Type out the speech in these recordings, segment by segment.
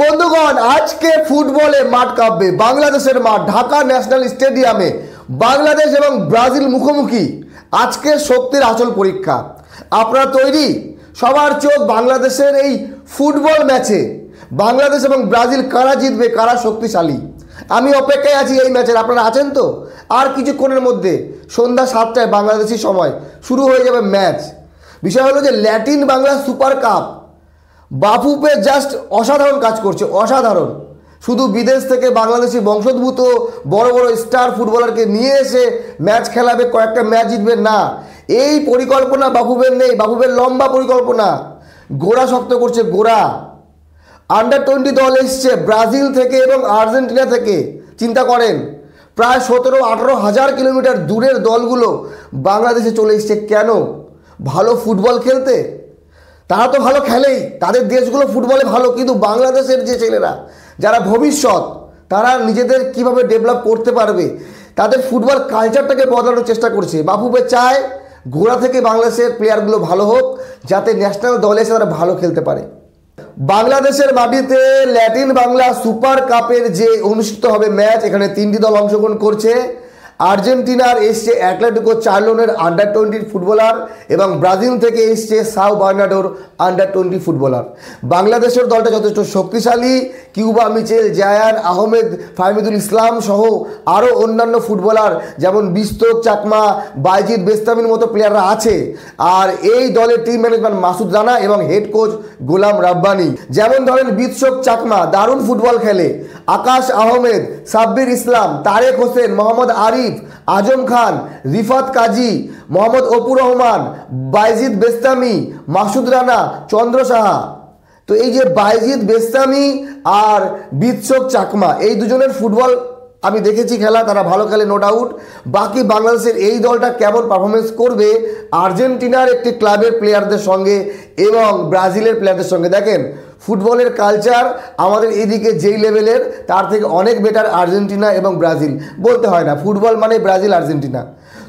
বন্ধুগণ, আজকে ফুটবলে মাঠ কাঁপবে। বাংলাদেশের মাঠ ঢাকা ন্যাশনাল স্টেডিয়ামে বাংলাদেশ এবং ব্রাজিল মুখোমুখি। আজকে শক্তির আসল পরীক্ষা। আপনারা তৈরি? সবার চোখ বাংলাদেশের এই ফুটবল ম্যাচে। বাংলাদেশ এবং ব্রাজিল কারা জিতবে, কারা শক্তিশালী, আমি অপেক্ষায় আছি এই ম্যাচের। আপনারা আছেন তো? আর কিছুক্ষণের মধ্যে সন্ধ্যা 7টায় বাংলাদেশি সময় শুরু হয়ে যাবে ম্যাচ। বিষয় হলো যে Latin Bangla super cup Bafufe just অসাধারণ কাজ করছে, অসাধারণ। শুধু বিদেশ থেকে বাংলাদেশি বংশোদ্ভূত বড় বড় স্টার ফুটবলারকে নিয়ে এসে ম্যাচ খেলাবে, কয়েকটা ম্যাচ জিতবে না, এই পরিকল্পনা বাফুফের নেই। বাফুফের লম্বা পরিকল্পনা, গোড়া শক্ত করছে, গোড়া। আন্ডার-20 দল এসছে ব্রাজিল থেকে এবং আর্জেন্টিনা থেকে। চিন্তা করেন, প্রায় 17-18 হাজার কিলোমিটার দূরের দলগুলো বাংলাদেশে চলে এসছে। কেন? ভালো ফুটবল খেলতে। তারা তো ভালো খেলেই, তাদের দেশগুলো ফুটবলে ভালো, কিন্তু বাংলাদেশের যে ছেলেরা যারা ভবিষ্যৎ, তারা নিজেদের কিভাবে ডেভেলপ করতে পারবে, তাদের ফুটবল কালচারটাকে বদলানোর চেষ্টা করছে। বাফুফে চায় গোড়া থেকে বাংলাদেশের প্লেয়ারগুলো ভালো হোক, যাতে ন্যাশনাল দলে এসে তারা ভালো খেলতে পারে। বাংলাদেশের মাটিতে ল্যাটিন বাংলা সুপার কাপের যে অনুষ্ঠিত হবে ম্যাচ, এখানে 3টি দল অংশগ্রহণ করছে। আর্জেন্টিনার এসছে অ্যাটলেটিকো চার্লোনের আন্ডার-20 ফুটবলার এবং ব্রাজিল থেকে এসছে সাও বার্নাডোর আন্ডার-20 ফুটবলার। বাংলাদেশের দলটা যথেষ্ট শক্তিশালী। কিউবা মিচেল, জায়ান আহমেদ, ফাহমিদুল ইসলাম সহ আরও অন্যান্য ফুটবলার যেমন বিস্তক চাকমা, বাইজিদ বেস্তামির মতো প্লেয়াররা আছে। আর এই দলের টিম ম্যানেজমেন্ট মাসুদ রানা এবং হেড কোচ গোলাম রাব্বানি। যেমন ধরেন বিস্তক চাকমা দারুণ ফুটবল খেলে, আকাশ আহমেদ, সাব্বির ইসলাম, তারেক হোসেন, মোহাম্মদ আরিফ, আজম খান, রিফাত কাজী, মোহাম্মদ অপুর রহমান, বাইজিদ বেস্তামি, মাসুদ রানা, চন্দ্র সাহা। তো এই যে বাইজিদ বেস্তামি আর বিতশোক চাকমা, এই দুজনের ফুটবল আমি দেখেছি খেলা, তারা ভালো খেলে, নো ডাউট। বাকি বাংলাদেশের এই দলটা কেমন পারফরমেন্স করবে আর্জেন্টিনার একটি ক্লাবের প্লেয়ারদের সঙ্গে এবং ব্রাজিলের প্লেয়ারদের সঙ্গে। দেখেন, ফুটবলের কালচার আমাদের এদিকে যেই লেভেলের, তার থেকে অনেক বেটার আর্জেন্টিনা এবং ব্রাজিল। বলতে হয় না, ফুটবল মানে ব্রাজিল আর্জেন্টিনা।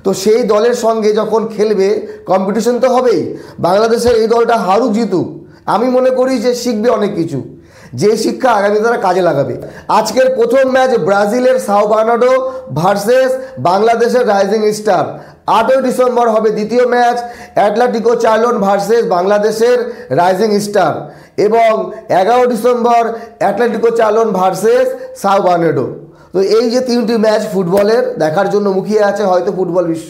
তো সেই দলের সঙ্গে যখন খেলবে, কম্পিটিশন তো হবেই। বাংলাদেশের এই দলটা হারুক জিতুক, আমি মনে করি যে শিখবে অনেক কিছু, যে শিক্ষা আগামী তারা কাজে লাগাবে। আজকের প্রথম ম্যাচ ব্রাজিলের সাও বার্নাডো ভার্সেস বাংলাদেশের রাইজিং স্টার। 8ই ডিসেম্বর হবে দ্বিতীয় ম্যাচ, অ্যাটলেটিকো চার্লোন ভার্সেস বাংলাদেশের রাইজিং স্টার। এবং 11 December Atletico Charlone versus Sao Bernardo. তো এই যে 3টি ম্যাচ ফুটবলের দেখার জন্য মুখিয়ে আছে হয়তো ফুটবল বিশ্ব।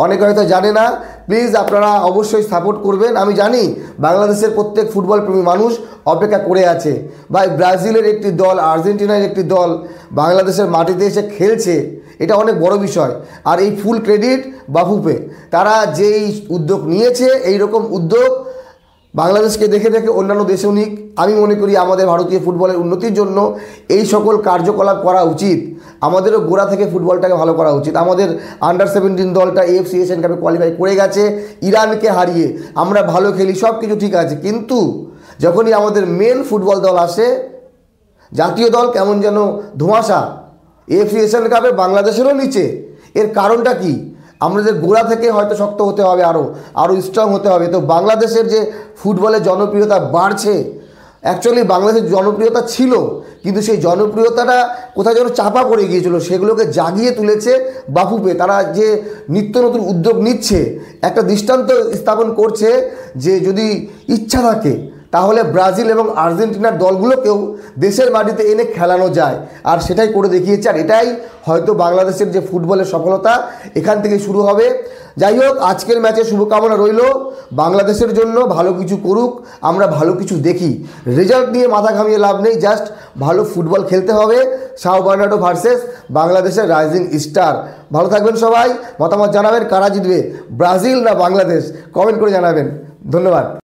অনেকে হয়তো জানে না, প্লিজ আপনারা অবশ্যই সাপোর্ট করবেন। আমি জানি বাংলাদেশের প্রত্যেক ফুটবল প্রেমী মানুষ অপেক্ষা করে আছে। ভাই, ব্রাজিলের একটি দল, আর্জেন্টিনার একটি দল বাংলাদেশের মাটিতে এসে খেলছে, এটা অনেক বড় বিষয়। আর এই ফুল ক্রেডিট বাফুফে। তারা যেই উদ্যোগ নিয়েছে, এই রকম উদ্যোগ বাংলাদেশকে দেখে দেখে অন্যান্য দেশেও নিক। আমি মনে করি আমাদের ভারতীয় ফুটবলের উন্নতির জন্য এই সকল কার্যকলাপ করা উচিত। আমাদেরও গোড়া থেকে ফুটবলটাকে ভালো করা উচিত। আমাদের আন্ডার-17 দলটা AFC এশিয়ান কাপে কোয়ালিফাই করে গেছে ইরানকে হারিয়ে। আমরা ভালো খেলি, সব কিছু ঠিক আছে, কিন্তু যখনই আমাদের মেন ফুটবল দল আসে, জাতীয় দল কেমন যেন ধোঁয়াশা। AFC এশিয়ান কাপে বাংলাদেশেরও নিচে। এর কারণটা কি? আমাদের গোড়া থেকে হয়তো শক্ত হতে হবে, আরও স্ট্রং হতে হবে। তো বাংলাদেশের যে ফুটবলের জনপ্রিয়তা বাড়ছে, অ্যাকচুয়ালি বাংলাদেশের জনপ্রিয়তা ছিল, কিন্তু সেই জনপ্রিয়তাটা কোথায় যেন চাপা পড়ে গিয়েছিল, সেগুলোকে জাগিয়ে তুলেছে বাফুফে। তারা যে নিত্য নতুন উদ্যোগ নিচ্ছে, একটা দৃষ্টান্ত স্থাপন করছে যে যদি ইচ্ছা থাকে তাহলে ব্রাজিল এবং আর্জেন্টিনার দলগুলোকেও দেশের মাটিতে এনে খেলানো যায়, আর সেটাই করে দেখিয়েছে। আর এটাই হয়তো বাংলাদেশের যে ফুটবলের সফলতা এখান থেকে শুরু হবে। যাই হোক, আজকের ম্যাচে শুভকামনা রইল বাংলাদেশের জন্য। ভালো কিছু করুক, আমরা ভালো কিছু দেখি। রেজাল্ট নিয়ে মাথা ঘামিয়ে লাভ নেই, জাস্ট ভালো ফুটবল খেলতে হবে। সাও বার্নাডো ভার্সেস বাংলাদেশের রাইজিং স্টার। ভালো থাকবেন সবাই। মতামত জানাবেন কারা জিতবে, ব্রাজিল না বাংলাদেশ, কমেন্ট করে জানাবেন। ধন্যবাদ।